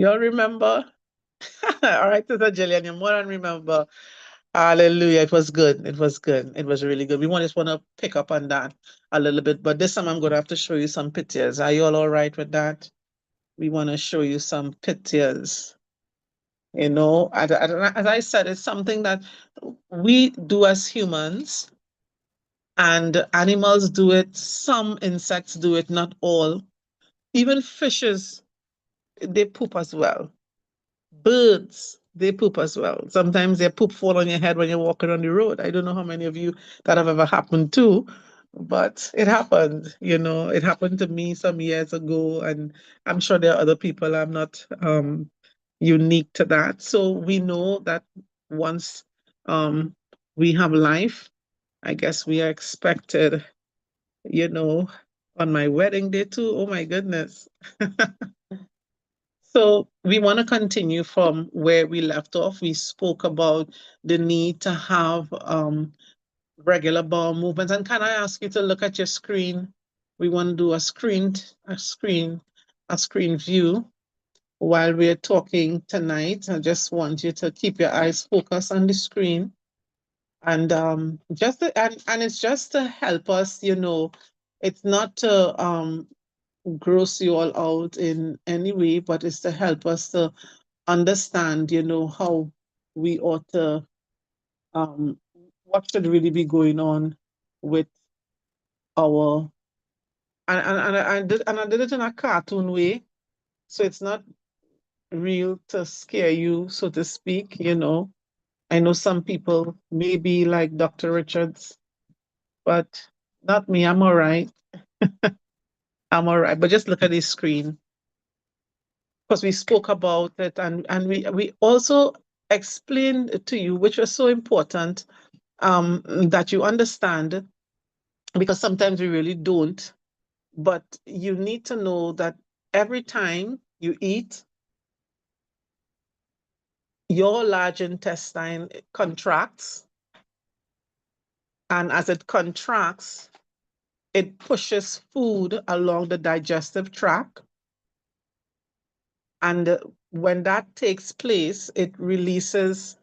Y'all remember? All right, Sister Jillian, you more than remember. Hallelujah. It was good. It was good. It was really good. Just want to pick up on that a little bit, but this time I'm going to have to show you some pictures. Are you all right with that? We want to show you some pictures. As I said, it's something that we do as humans, and animals do it. Some insects do it, not all. Even fishes, they poop as well. Birds, they poop as well. Sometimes their poop fall on your head when you're walking on the road. I don't know how many of you that have ever happened to, but it happened. It happened to me some years ago, and I'm sure there are other people. I'm not unique to that. So we know that once we have life, I guess we are expected, you know, on my wedding day too. Oh my goodness. So we want to continue from where we left off. We spoke about the need to have regular bowel movements. And can I ask you to look at your screen? We want to do a screen view while we're talking tonight. I just want you to keep your eyes focused on the screen. And and it's just to help us, it's not to gross you all out in any way, but it's to help us to understand, how we ought to, um, what should really be going on with our, and I did it in a cartoon way, so it's not real to scare you, so to speak. I know some people may be like Dr. Richards, but not me. I'm all right. I'm all right. But just look at the screen because we spoke about it, and we also explained to you, which was so important, that you understand, because sometimes we really don't. But you need to know that every time you eat, your large intestine contracts, and as it contracts, it pushes food along the digestive tract. And when that takes place, it releases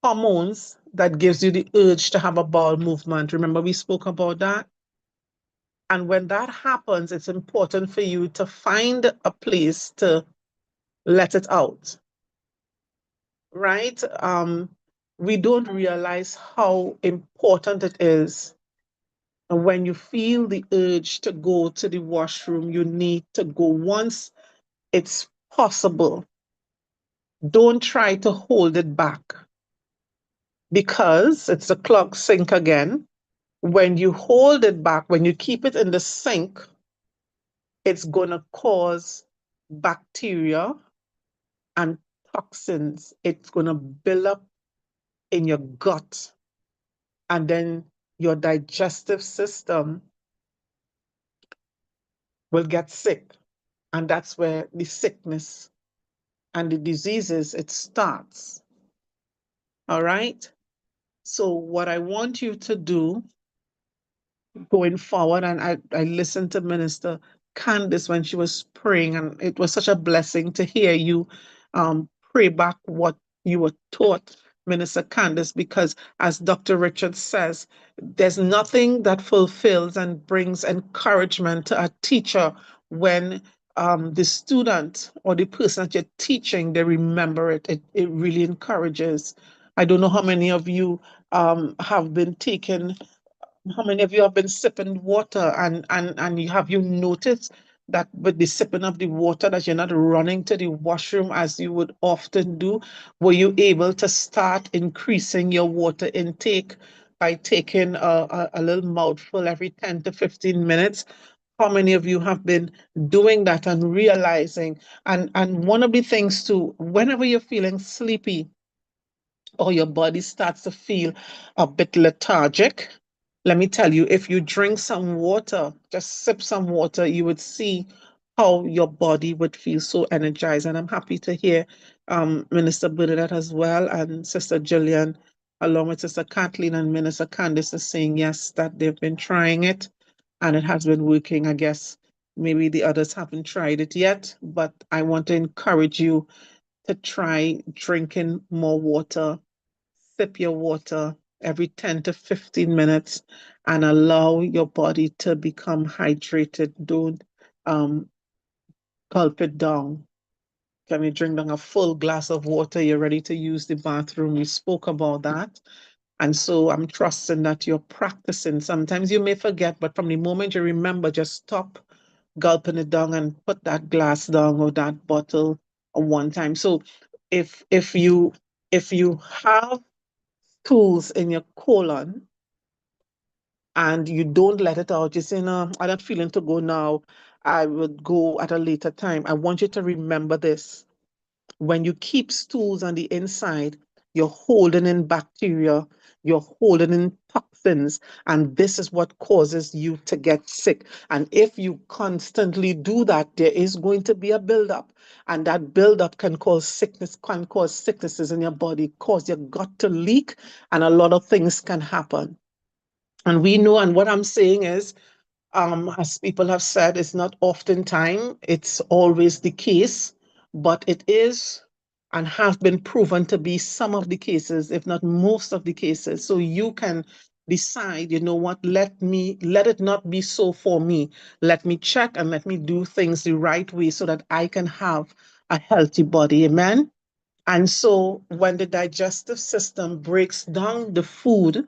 hormones that gives you the urge to have a bowel movement. Remember, we spoke about that? And when that happens, it's important for you to find a place to let it out, right? We don't realize how important it is. And when you feel the urge to go to the washroom, you need to go once it's possible. Don't try to hold it back, because it's the clog sink again. When you hold it back, when you keep it in the sink, it's going to cause bacteria and toxins. It's going to build up in your gut, and then your digestive system will get sick. And that's where the sickness and the diseases, it starts. All right? So what I want you to do going forward, and I listened to Minister Candace when she was praying, and it was such a blessing to hear you pray back what you were taught, Minister Candace, because as Dr. Richards says, there's nothing that fulfills and brings encouragement to a teacher when the student or the person that you're teaching, they remember it. It really encourages. I don't know how many of you have been taken, how many of you have been sipping water, and you noticed that with the sipping of the water that you're not running to the washroom as you would often do? Were you able to start increasing your water intake by taking a little mouthful every 10 to 15 minutes? How many of you have been doing that and realizing? And one of the things too, whenever you're feeling sleepy or your body starts to feel a bit lethargic, let me tell you, if you drink some water, just sip some water, you would see how your body would feel so energized. And I'm happy to hear Minister Bernadette as well, and Sister Jillian, along with Sister Kathleen and Minister Candice, is saying yes, that they've been trying it and it has been working. I guess Maybe the others haven't tried it yet, but I want to encourage you to try drinking more water. Sip your water every 10 to 15 minutes and allow your body to become hydrated. Don't um, gulp it down. Can you drink down a full glass of water? You're ready to use the bathroom. We spoke about that. And so I'm trusting that you're practicing. Sometimes you may forget, but from the moment you remember, just stop gulping it down and put that glass down or that bottle on one time. So if you have tools in your colon and you don't let it out, you say, no, I'm not feeling to go now. I would go at a later time. I want you to remember this. When you keep stools on the inside, you're holding in bacteria, you're holding in toxins, and this is what causes you to get sick. And if you constantly do that, there is going to be a buildup, and that buildup can cause sickness, can cause sicknesses in your body, cause your gut to leak, and a lot of things can happen. And we know, and what I'm saying is, as people have said, it's not often time, it's always the case, but it is and have been proven to be some of the cases, if not most of the cases. So you can decide, you know what, let it not be so for me. Let me check and let me do things the right way so that I can have a healthy body. Amen. And so when the digestive system breaks down the food,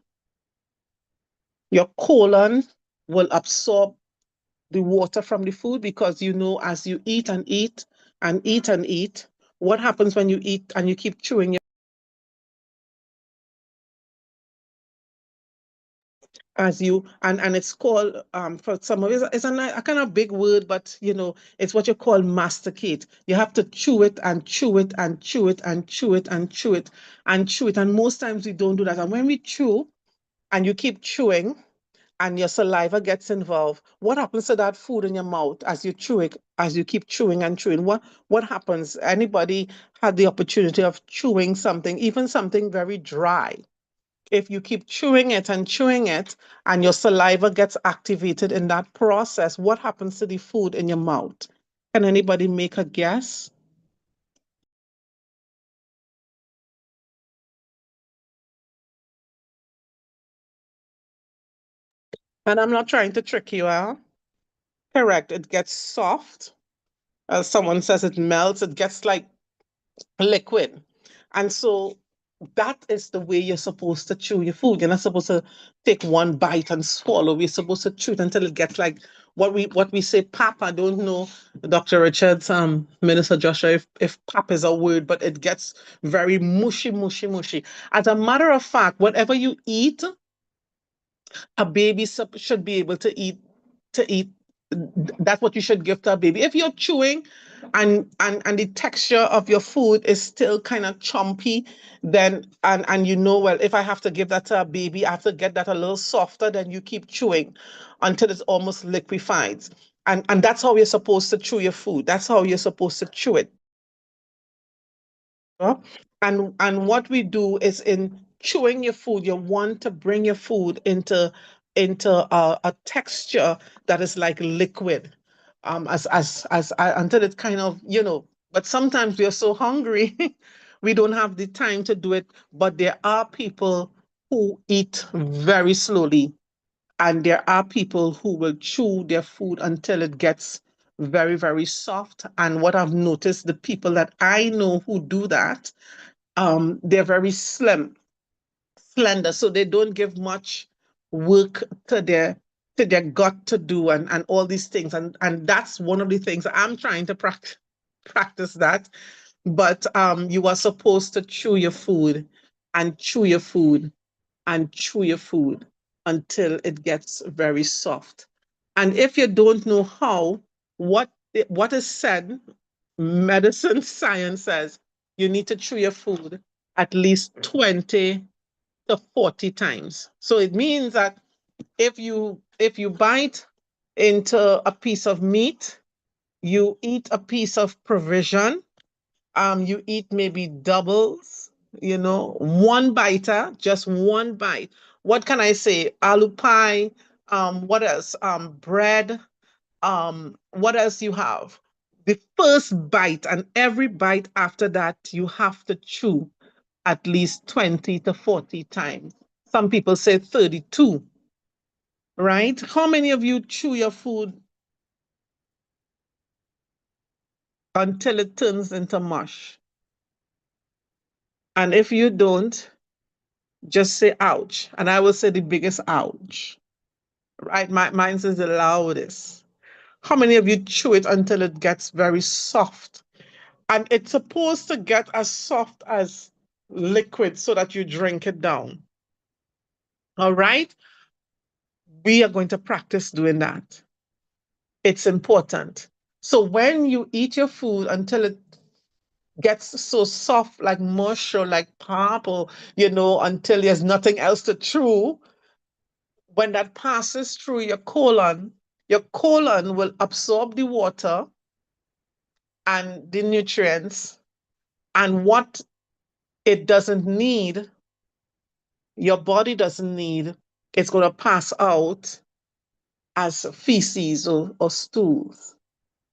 your colon will absorb the water from the food because you know as you eat and eat and eat and eat, what happens when you eat and you keep chewing as you and it's called for some of it, it's a kind of big word, but you know it's what you call masticate. You have to chew it and chew it and chew it and chew it and chew it and chew it, and most times we don't do that. And when we chew and you keep chewing and your saliva gets involved, what happens to that food in your mouth as you chew it, as you keep chewing and chewing? What happens? Anybody had the opportunity of chewing something, even something very dry? If you keep chewing it and your saliva gets activated in that process, what happens to the food in your mouth? Can anybody make a guess? And I'm not trying to trick you out. Correct. It gets soft. As someone says, it melts. It gets like liquid. And so that is the way you're supposed to chew your food. You're not supposed to take one bite and swallow. We're supposed to chew it until it gets like what we say pap. I don't know, Dr. Richards, Minister Joshua, if pap is a word, but it gets very mushy, mushy, mushy. As a matter of fact, whatever you eat, a baby should be able to eat. That's what you should give to a baby. If you're chewing and the texture of your food is still kind of chumpy, then and you know, well, if I have to give that to a baby, I have to get that a little softer, then you keep chewing until it's almost liquefied. And that's how you're supposed to chew your food. That's how you're supposed to chew it. Uh, and what we do is in chewing your food, you want to bring your food into a texture that is like liquid, until it's kind of, you know. But sometimes we are so hungry, we don't have the time to do it. But there are people who eat very slowly, and there are people who will chew their food until it gets very, very soft. And what I've noticed, the people that I know who do that, they're very slender, so they don't give much work to their gut to do and all these things. And that's one of the things I'm trying to practice that. But you are supposed to chew your food and chew your food and chew your food until it gets very soft. And if you don't know how, what is said, medicine science says you need to chew your food at least 20 to 40 times. So it means that if you bite into a piece of meat, you eat a piece of provision, you eat maybe doubles, one biter, just one bite. What can I say? Aloo pie, what else? Bread, What else you have? The first bite, and every bite after that, you have to chew at least 20 to 40 times. Some people say 32, right? How many of you chew your food until it turns into mush? And if you don't, just say ouch. And I will say the biggest ouch, right? Mine says the loudest. How many of you chew it until it gets very soft? And it's supposed to get as soft as liquid so that you drink it down. All right? We are going to practice doing that. It's important. So when you eat your food until it gets so soft like mush or like pop or, until there's nothing else to chew, when that passes through your colon will absorb the water and the nutrients, and what it doesn't need, your body doesn't need, it's going to pass out as feces or stools.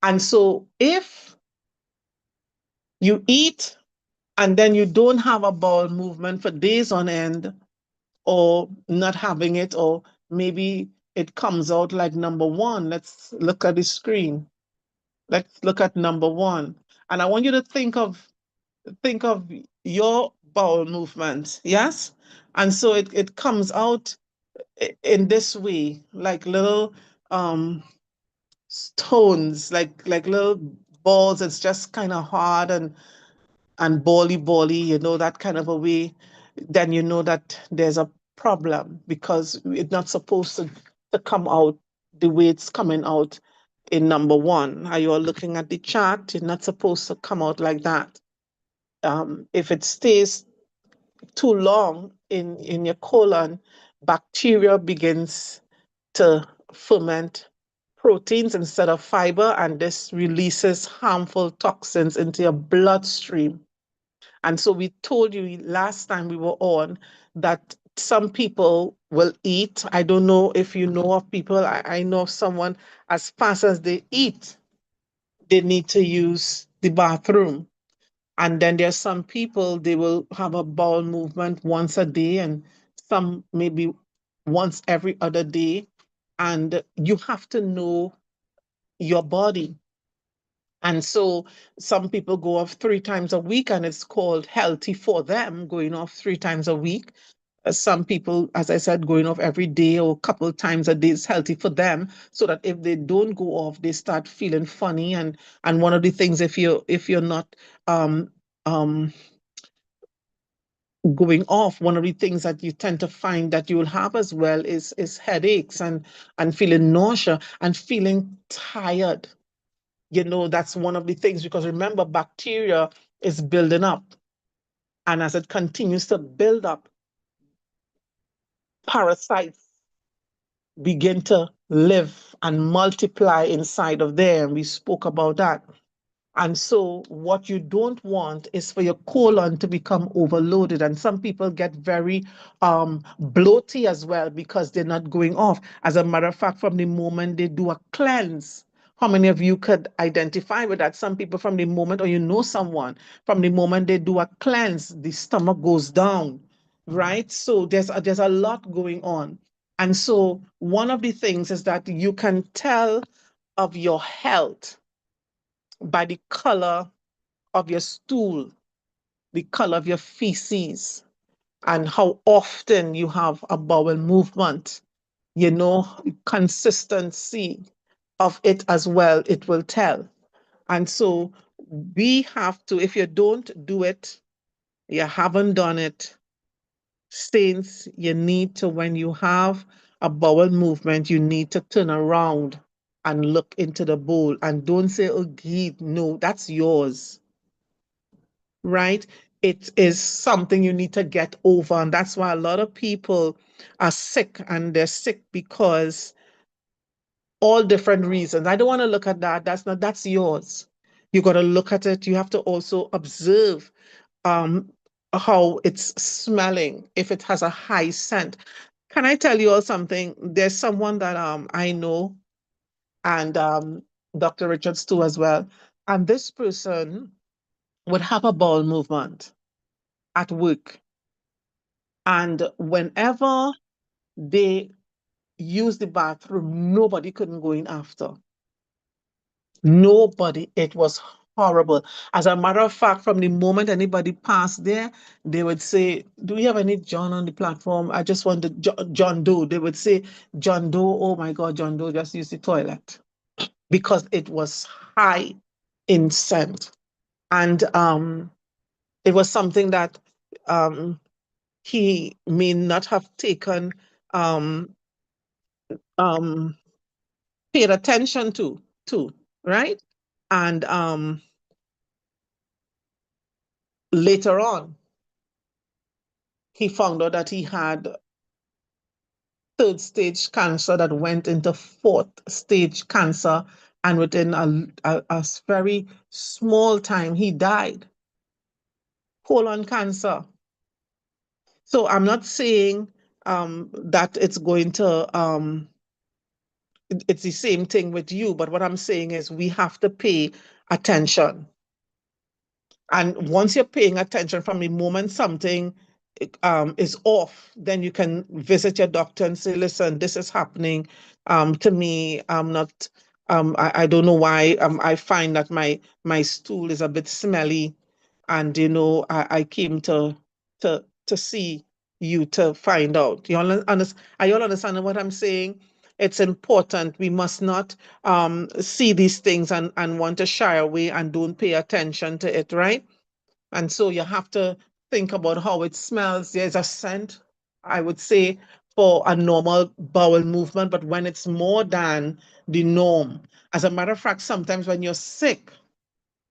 And so if you eat and then you don't have a bowel movement for days on end, or not having it, or maybe it comes out like number one. Let's look at the screen. Let's look at number one. And I want you to think of your bowel movement, yes? And so it comes out in this way, like little stones, like little balls. It's just kind of hard and bally, that kind of a way. Then you know that there's a problem, because it's not supposed to come out the way it's coming out in number one. Are you all looking at the chart? It's not supposed to come out like that. If it stays too long in your colon, bacteria begins to ferment proteins instead of fiber, and this releases harmful toxins into your bloodstream. And so we told you last time we were on that some people will eat. I don't know if you know of people. I know of someone, as fast as they eat, they need to use the bathroom. And then there's some people, they will have a bowel movement once a day, and some maybe once every other day. And you have to know your body. And so some people go off 3 times a week, and it's called healthy for them, going off 3 times a week. Some people, as I said, going off every day or a couple of times a day is healthy for them, so that if they don't go off, they start feeling funny. And one of the things, if you're not um um going off, one of the things that you tend to find that you will have as well is headaches and feeling nausea and feeling tired. That's one of the things, because remember, bacteria is building up. And as it continues to build up, parasites begin to live and multiply inside of there. And we spoke about that. And so what you don't want is for your colon to become overloaded. And some people get very bloaty as well, because they're not going off. As a matter of fact, from the moment they do a cleanse, how many of you could identify with that? Some people, from the moment, or someone, from the moment they do a cleanse, the stomach goes down, right? So there's a lot going on. And so one of the things is that you can tell of your health by the color of your stool, the color of your feces, and how often you have a bowel movement, consistency of it as well, it will tell. And so we have to, if you don't do it, you haven't done it, since you need to, when you have a bowel movement, you need to turn around and look into the bowl, and don't say, oh, Geet, no, that's yours, right? It is something you need to get over. And that's why a lot of people are sick, and they're sick because all different reasons. I don't want to look at that. That's yours. You got to look at it. You have to also observe um, how it's smelling, if it has a high scent. Can I tell you all something? There's someone that I know. and Dr. Richards too as well. And this person would have a bowel movement at work. And whenever they use the bathroom, nobody couldn't go in after. Nobody. It was horrible. As a matter of fact, from the moment anybody passed there, they would say, "Do we have any John on the platform? I just want the John Doe." They would say, "John Doe, oh my God, John Doe just used the toilet," because it was high in scent. And it was something that um, he may not have taken um, um, paid attention to, too, right? And later on, he found out that he had third stage cancer that went into fourth stage cancer. And within a very small time, he died. Colon cancer. So I'm not saying that it's going to, it's the same thing with you, but what I'm saying is we have to pay attention. And once you're paying attention from the moment something is off, then you can visit your doctor and say, listen, this is happening to me. I'm not, I don't know why. I find that my stool is a bit smelly. And, I came to see you to find out. Are you all understanding what I'm saying? It's important. We must not see these things and want to shy away and don't pay attention to it, right? And so you have to think about how it smells. There's a scent, I would say, for a normal bowel movement, but when it's more than the norm. As a matter of fact, sometimes when you're sick,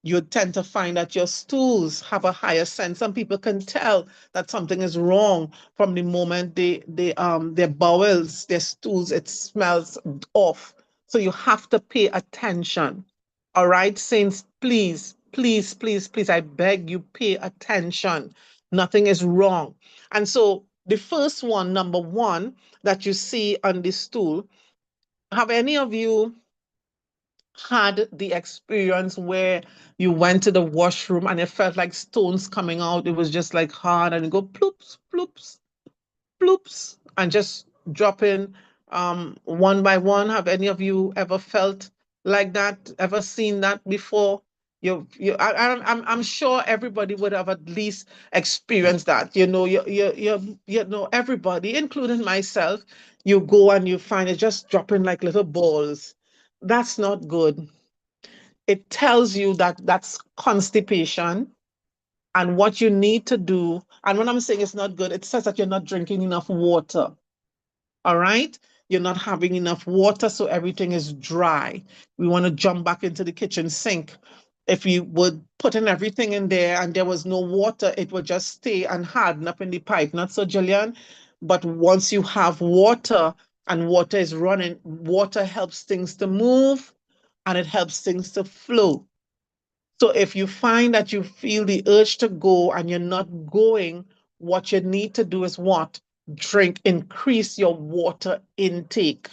you tend to find that your stools have a higher sense. Some people can tell that something is wrong from the moment their bowels, their stools, it smells off. So you have to pay attention. All right, saints, please, please, please, please, I beg you, pay attention. Nothing is wrong. And so the first one, number one, that you see on the stool, have any of you had the experience where you went to the washroom and it felt like stones coming out? It was just like hard and you go ploops, ploops, ploops, and just drop in one by one. Have any of you ever felt like that? Ever seen that before? I'm sure everybody would have at least experienced that. Everybody, including myself, you go and you find it just dropping like little balls. That's not good. It tells you that that's constipation and what you need to do. And when I'm saying it's not good, it says that you're not drinking enough water. All right? You're not having enough water, so everything is dry. We want to jump back into the kitchen sink. If you would put in everything in there and there was no water, it would just stay and harden up in the pipe. Not so, Jillian. But once you have water and water is running, water helps things to move and it helps things to flow. So if you find that you feel the urge to go and you're not going, what you need to do is what? Drink, increase your water intake.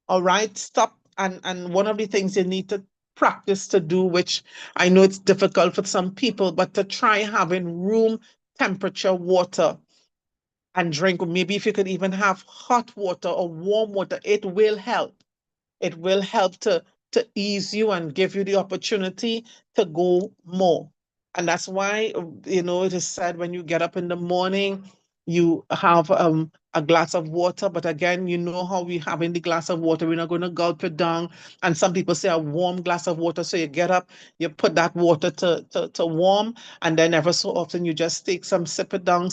All right, stop. And one of the things you need to practice to do, which I know it's difficult for some people, but to try having room temperature water and drink. Maybe if you could even have hot water or warm water, it will help. It will help to ease you and give you the opportunity to go more. And that's why, it is said when you get up in the morning, you have a glass of water. But again, you know how we have in the glass of water, we're not going to gulp it down. And some people say a warm glass of water. So you get up, you put that water to warm, and then ever so often you just take some, sip it down,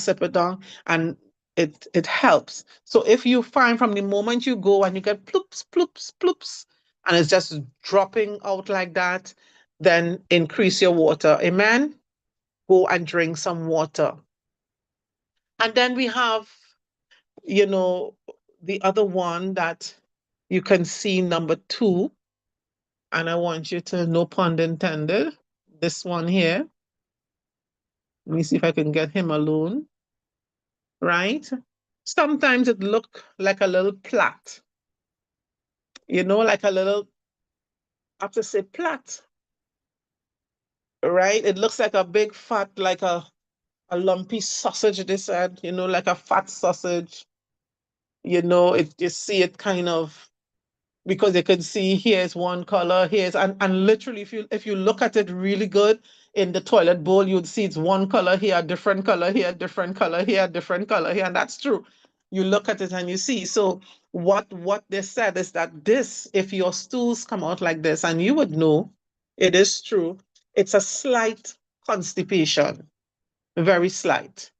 and it helps. So if you find from the moment you go and you get ploops, ploops, ploops, and it's just dropping out like that, then increase your water. Amen. Go and drink some water. And then we have, you know, the other one that you can see, number two. And I want you to, no pun intended, this one here. Let me see if I can get him alone. Right? Sometimes it look like a little plait, like a little have to say plat, right? It looks like a big fat, like a lumpy sausage, they said, like a fat sausage. You see it kind of, because you can see here's one color, and literally if you look at it really good in the toilet bowl, you'd see it's one color here, different color here, different color here, different color here, and that's true. You look at it and you see. So what they said is that this, if your stools come out like this, and you would know it is true, it's a slight constipation, very slight.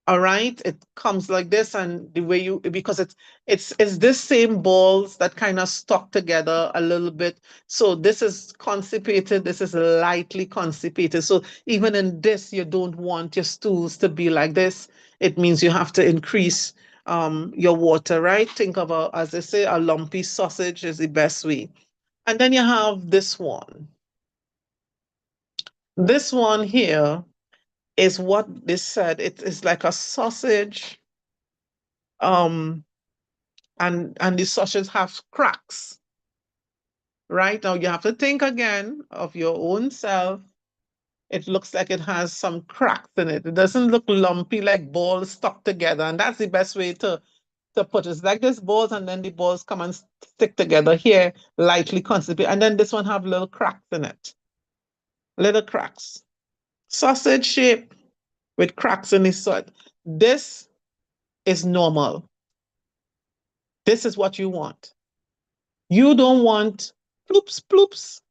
All right, it comes like this, and the way you, because it's this same balls that kind of stuck together a little bit. So this is constipated, this is lightly constipated. So even in this, you don't want your stools to be like this. It means you have to increase your water, right? Think of as they say, a lumpy sausage is the best way. And then you have this one. This one here is what they said. It is like a sausage. Um, and the sausage have cracks. Right now, you have to think again of your own self. It looks like it has some cracks in it. It doesn't look lumpy like balls stuck together. And that's the best way to put it. It's like this balls, and then the balls come and stick together here, lightly constipated. And then this one have little cracks in it. Little cracks. Sausage shape with cracks in the side. This is normal. This is what you want. You don't want ploops, ploops.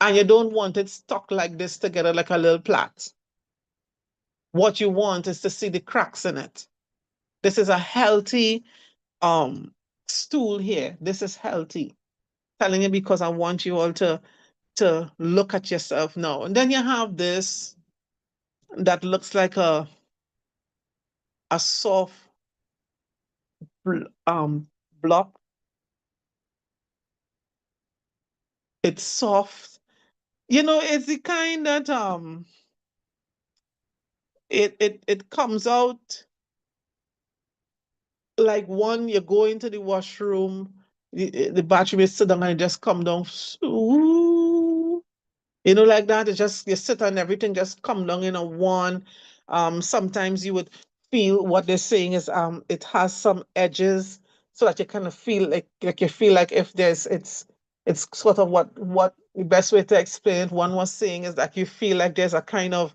And you don't want it stuck like this together like a little plait. What you want is to see the cracks in it. This is a healthy stool here. This is healthy. Telling you because I want you all to look at yourself now. And then you have this that looks like a soft block. It's soft. It's the kind that it comes out like one, you go into the washroom, the bathroom is sit down and it just come down, ooh, like that. It just, you sit and everything just come down in a one. Sometimes you would feel what they're saying is it has some edges, so that you kind of feel like you feel like if there's it's sort of what the best way to explain it, one was saying is that you feel like there's a kind of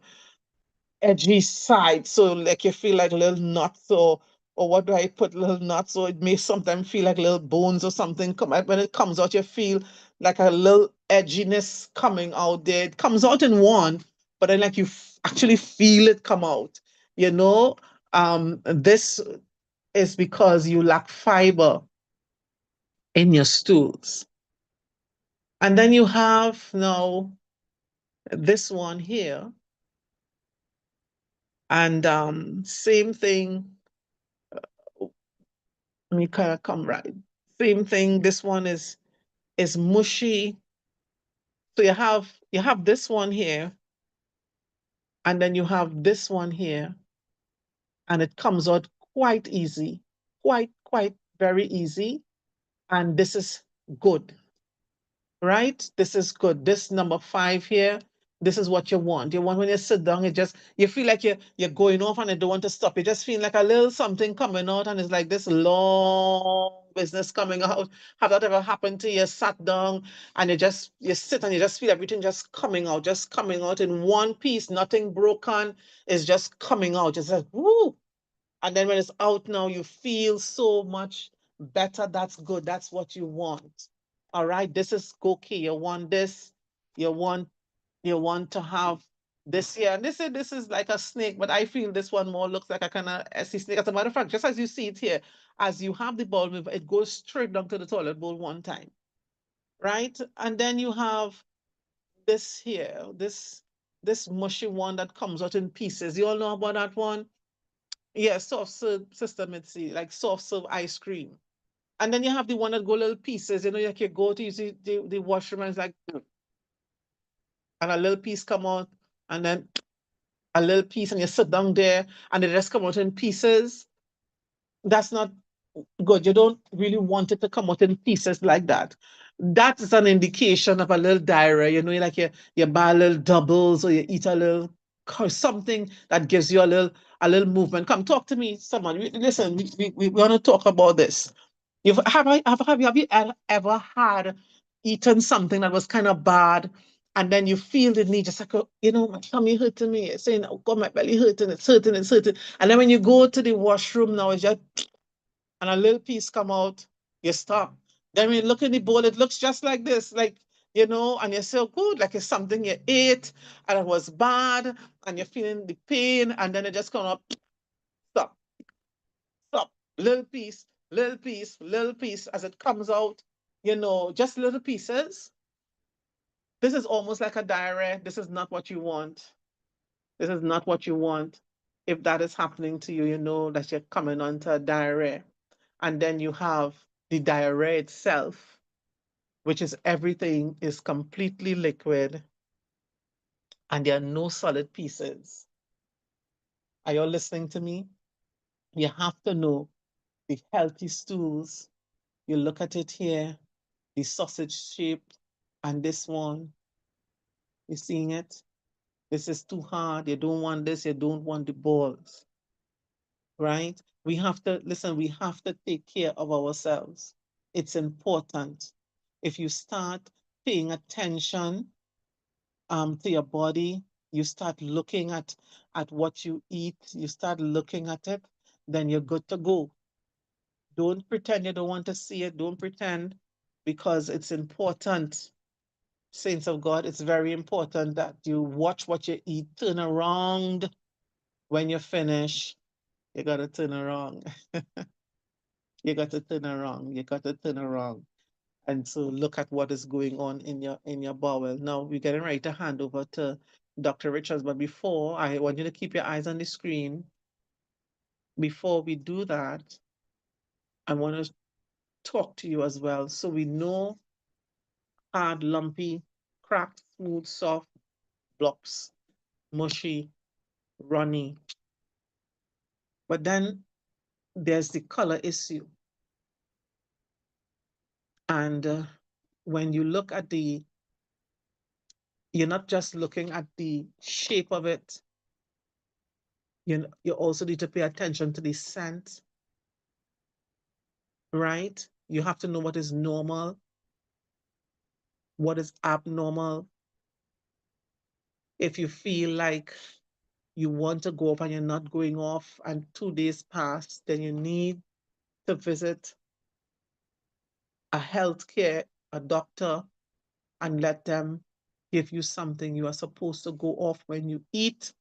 edgy side. So like you feel like little knots, or what do I put, little knots, so it may sometimes feel like little bones or something come out. When it comes out, you feel like a little edginess coming out there. It comes out in one, but then like you actually feel it come out. You know, this is because you lack fiber in your stools. And then you have now this one here, and same thing. Let me kind of come right. Same thing. This one is mushy. So you have this one here, and then you have this one here, and it comes out quite easy, quite very easy. And this is good, right? This is good. This number 5 here, this is what you want. You want when you sit down, you feel like you're going off and you don't want to stop. You just feel like a little something coming out, and it's like this long business coming out. Have that ever happened to you? Sat down and you sit and you just feel everything just coming out in one piece, nothing broken, is just coming out. It's like woo. And then when it's out now, you feel so much better. That's good. That's what you want. All right. This is okay. You want this. You want to have this here. And this is like a snake, but I feel this one more looks like a kind of SC snake. As a matter of fact, just as you see it here, as you have the ball move, it goes straight down to the toilet bowl one time. Right? And then you have this here, this mushy one that comes out in pieces. You all know about that one? Yeah, soft serve system, it's like soft serve ice cream. And then you have the one that go little pieces, like you go to use the washroom and it's like, and a little piece come out, and then a little piece, and you sit down there, and they just come out in pieces. That's not good. You don't really want it to come out in pieces like that. That is an indication of a little diarrhea. You know, like you buy a little doubles or you eat a little something that gives you a little movement. Come talk to me, someone. Listen, we want to talk about this. Have you ever had eaten something that was kind of bad, and then you feel the need, just like, oh, you know, my tummy hurting me, it's saying, oh God, my belly hurting, it's hurting, it's hurting. And then when you go to the washroom now, it's just, and a little piece come out, you stop. Then when you look in the bowl, it looks just like this, like, you know, and you say, oh, good, like it's something you ate and it was bad, and you're feeling the pain, and then it just come up, stop, stop, little piece, little piece, little piece as it comes out, you know, just little pieces. This is almost like a diarrhea. This is not what you want. This is not what you want. If that is happening to you, you know that you're coming onto a diarrhea. And then you have the diarrhea itself, which is everything is completely liquid and there are no solid pieces. Are you all listening to me? You have to know the healthy stools. You look at it here, the sausage shape, and this one, you seeing it? This is too hard. You don't want this. You don't want the balls, right? We have to, listen, we have to take care of ourselves. It's important. If you start paying attention to your body, you start looking at what you eat, you start looking at it, then you're good to go. Don't pretend you don't want to see it. Don't pretend, because it's important. Saints of God, it's very important that you watch what you eat, turn around when you finish. You got to turn around. You got to turn around. You got to turn around. And so look at what is going on in your bowel. Now we're getting ready to hand over to Dr. Richards, but before, I want you to keep your eyes on the screen. Before we do that, I want to talk to you as well. So we know hard, lumpy, cracked, smooth, soft, blocks, mushy, runny. But then there's the color issue. And when you look at you're not just looking at the shape of it, you also need to pay attention to the scent, right? You have to know what is normal, what is abnormal. If you feel like you want to go off and you're not going off and 2 days pass, then you need to visit a healthcare, a doctor, and let them give you something. You are supposed to go off when you eat.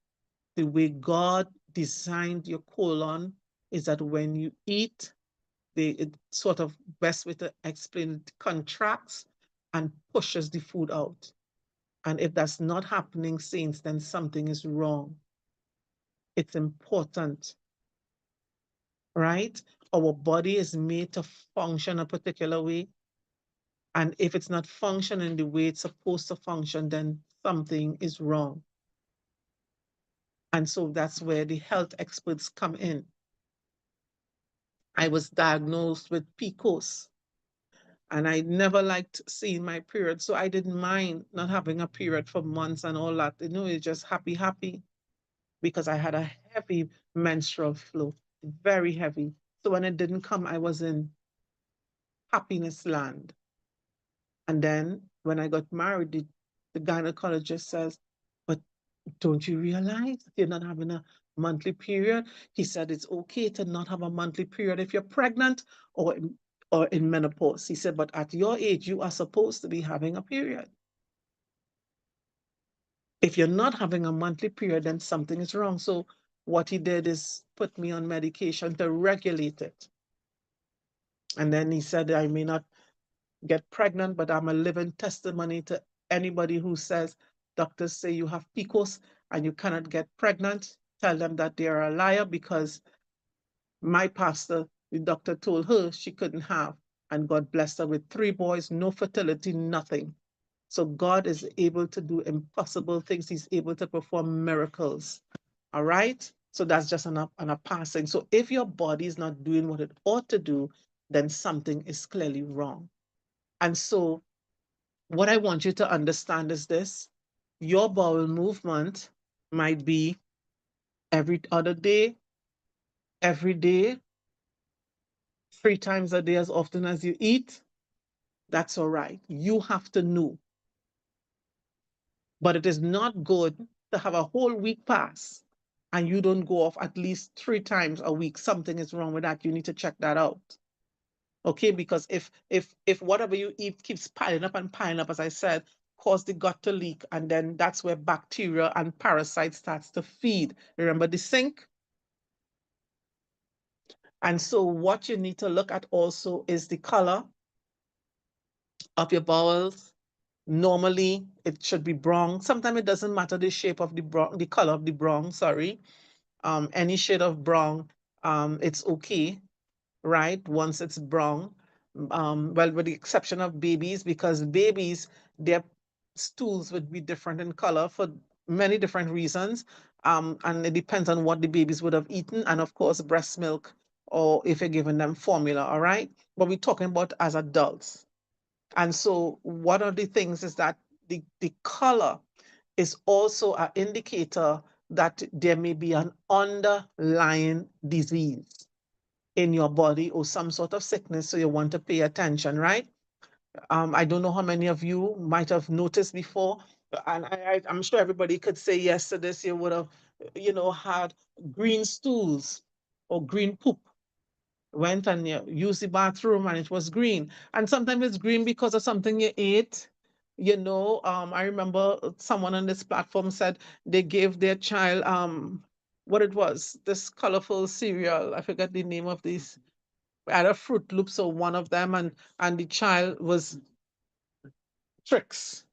The way God designed your colon is that when you eat, it sort of, best way to explain it, contracts and pushes the food out. And if that's not happening, saints, then something is wrong. It's important, right? Our body is made to function a particular way. And if it's not functioning the way it's supposed to function, then something is wrong. And so that's where the health experts come in. I was diagnosed with PCOS, and I never liked seeing my period. So I didn't mind not having a period for months and all that. You know, it's just happy, because I had a heavy menstrual flow, very heavy. So when it didn't come, I was in happiness land. And then when I got married, the gynecologist says, but don't you realize you're not having a monthly period? He said it's okay to not have a monthly period if you're pregnant or in menopause. He said, but at your age, you are supposed to be having a period. If you're not having a monthly period, then something is wrong. So what he did is put me on medication to regulate it. And then he said, I may not get pregnant, but I'm a living testimony to anybody who says, doctors say you have PCOS and you cannot get pregnant. Tell them that they are a liar, because my pastor, the doctor told her she couldn't have, and God blessed her with 3 boys, no fertility, nothing. So God is able to do impossible things. He's able to perform miracles. All right? So that's just on a passing. So if your body is not doing what it ought to do, then something is clearly wrong. And so what I want you to understand is this: your bowel movement might be every other day, every day, 3 times a day as often as you eat. That's all right. You have to know. But it is not good to have a whole week pass and you don't go off at least 3 times a week. Something is wrong with that. You need to check that out. Okay, because if whatever you eat keeps piling up, as I said, cause the gut to leak, and then that's where bacteria and parasites starts to feed. Remember the sink? And so what you need to look at also is the color of your bowels. Normally, it should be brown. Sometimes it doesn't matter the shape of the brown, the color of the brown, sorry. Any shade of brown, it's okay, right? Once it's brown. Well, with the exception of babies, because babies, their stools would be different in color for many different reasons. And it depends on what the babies would have eaten, and of course, breast milk, or if you're giving them formula, all right? But we're talking about as adults. And so one of the things is that the color is also an indicator that there may be an underlying disease in your body or some sort of sickness. So you want to pay attention, right? I don't know how many of you might have noticed before, and I'm sure everybody could say yes to this. You would have, had green stools or green poop. Went and you used the bathroom and it was green. And sometimes it's green because of something you ate. I remember someone on this platform said they gave their child what it was, this colorful cereal. I forget the name of this. Either Fruit Loops or one of them, and the child was tricks.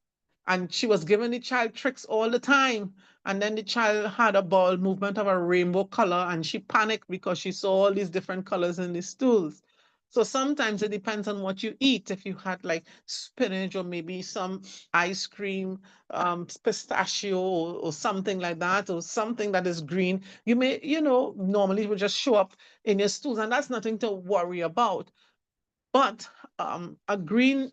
And she was giving the child tricks all the time. And then the child had a bowel movement of a rainbow color and she panicked because she saw all these different colors in the stools. So sometimes it depends on what you eat. If you had like spinach or maybe some ice cream, pistachio or something like that, or something that is green, you may, normally it would just show up in your stools, and that's nothing to worry about. But a green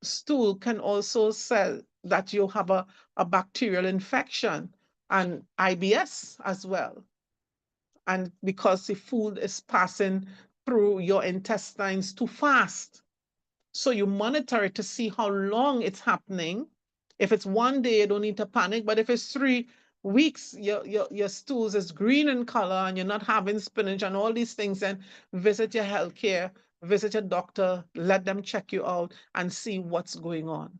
stool can also say that you have a bacterial infection and IBS as well. And because the food is passing through your intestines too fast. So you monitor it to see how long it's happening. If it's one day, you don't need to panic. But if it's 3 weeks, your stools is green in color and you're not having spinach and all these things, then visit your healthcare, visit your doctor, let them check you out and see what's going on.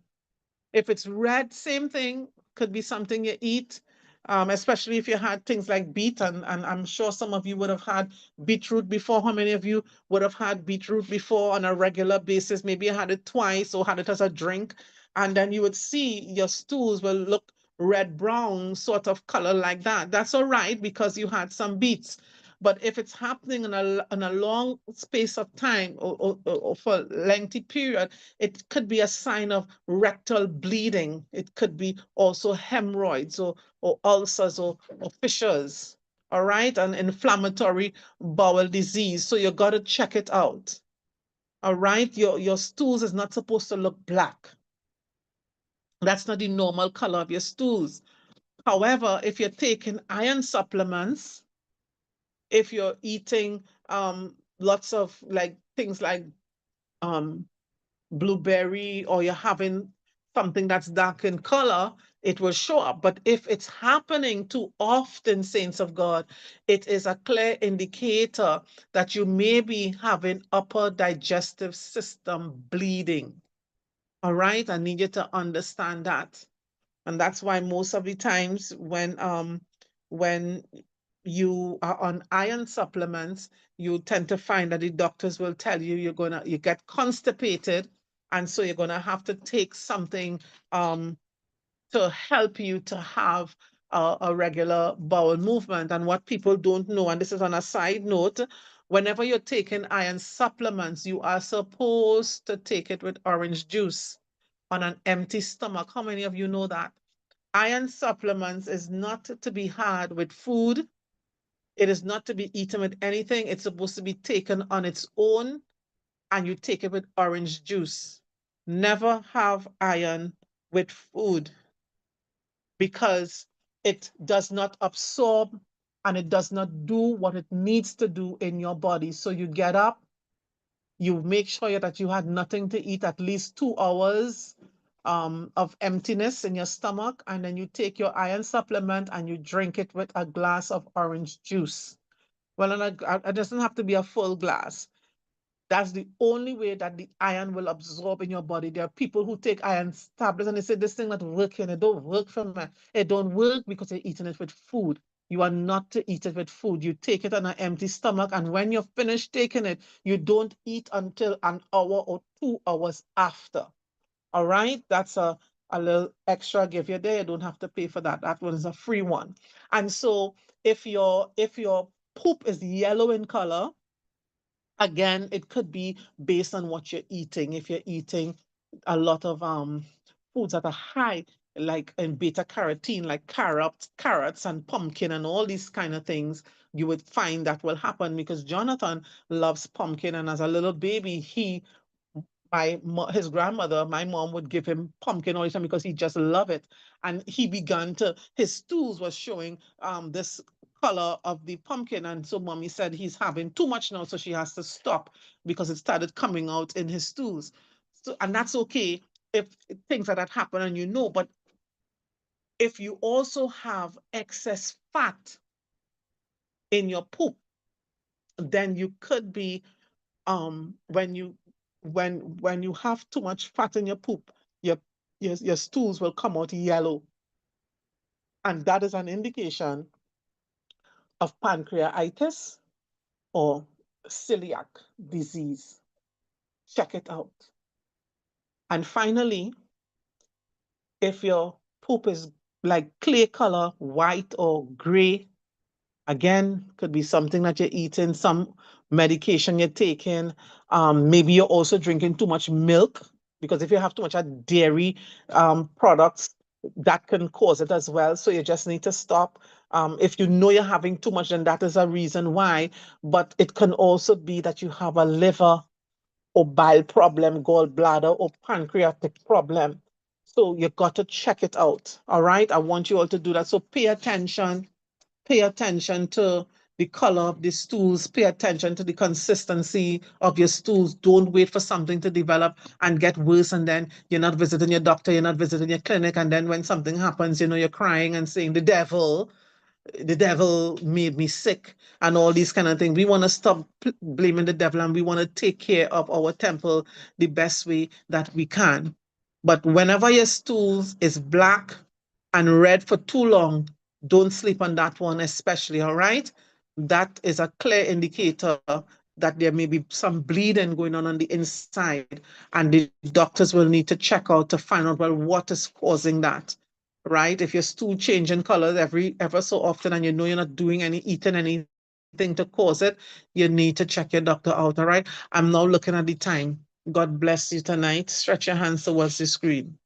If it's red, same thing, could be something you eat, especially if you had things like beet, and I'm sure some of you would have had beetroot before. How many of you would have had beetroot before on a regular basis? Maybe you had it twice or had it as a drink, and then you would see your stools will look red brown sort of color like that. That's all right because you had some beets. But if it's happening in a long space of time or for a lengthy period, it could be a sign of rectal bleeding. It could be also hemorrhoids or ulcers or fissures, all right, and inflammatory bowel disease. So you got to check it out, all right? Your stools is not supposed to look black. That's not the normal color of your stools. However, if you're taking iron supplements, if you're eating lots of like things like um, blueberry, or you're having something that's dark in color, it will show up. But if it's happening too often, saints of God, it is a clear indicator that you may be having upper digestive system bleeding. All right, I need you to understand that. And that's why most of the times when you are on iron supplements, you tend to find that the doctors will tell you you get constipated, and so you're gonna have to take something to help you to have a regular bowel movement. And what people don't know, and this is on a side note, whenever you're taking iron supplements, you are supposed to take it with orange juice on an empty stomach. How many of you know that? Iron supplements is not to be had with food. It is not to be eaten with anything. It's supposed to be taken on its own, and you take it with orange juice. Never have iron with food because it does not absorb and it does not do what it needs to do in your body. So you get up, you make sure that you had nothing to eat, at least 2 hours of emptiness in your stomach, and then you take your iron supplement and you drink it with a glass of orange juice. Well, and it doesn't have to be a full glass. That's the only way that the iron will absorb in your body. There are people who take iron tablets and they say this thing not working. It don't work for me. It don't work because you're eating it with food. You are not to eat it with food. You take it on an empty stomach, and when you're finished taking it, you don't eat until an hour or 2 hours after. All right, that's a little extra give you there. You don't have to pay for that. That one is a free one. And so if your poop is yellow in color, again, it could be based on what you're eating. If you're eating a lot of foods that are high, like in beta carotene, like carrots and pumpkin and all these kind of things, you would find that will happen because Jonathan loves pumpkin, and as a little baby, his grandmother, my mom, would give him pumpkin all the time because he just loved it. And he began to, his stools was showing this color of the pumpkin. And so mommy said he's having too much now, so she has to stop because it started coming out in his stools. So, and that's okay if things like that happen and but if you also have excess fat in your poop, then you could be when you have too much fat in your poop, your your stools will come out yellow, and that is an indication of pancreatitis or celiac disease. Check it out. And finally, if your poop is like clay color, white or gray, again, could be something that you're eating, some medication you're taking. Maybe you're also drinking too much milk, because if you have too much of dairy products, that can cause it as well. So you just need to stop. If you know you're having too much, then that is a reason why. But it can also be that you have a liver or bile problem, gallbladder or pancreatic problem. So you got to check it out. All right. I want you all to do that. So pay attention. Pay attention to the color of the stools. Pay attention to the consistency of your stools. Don't wait for something to develop and get worse, and then you're not visiting your doctor, you're not visiting your clinic, and then when something happens, you're crying and saying, the devil made me sick and all these kind of things. We want to stop blaming the devil, and we want to take care of our temple the best way that we can. But whenever your stools is black and red for too long, don't sleep on that one, especially. All right, that is a clear indicator that there may be some bleeding going on the inside, and the doctors will need to check out to find out, well, what is causing that. Right? If your stool changing colors ever so often, and you're not doing eating anything to cause it, you need to check your doctor out. All right. I'm now looking at the time. God bless you tonight. Stretch your hands towards the screen.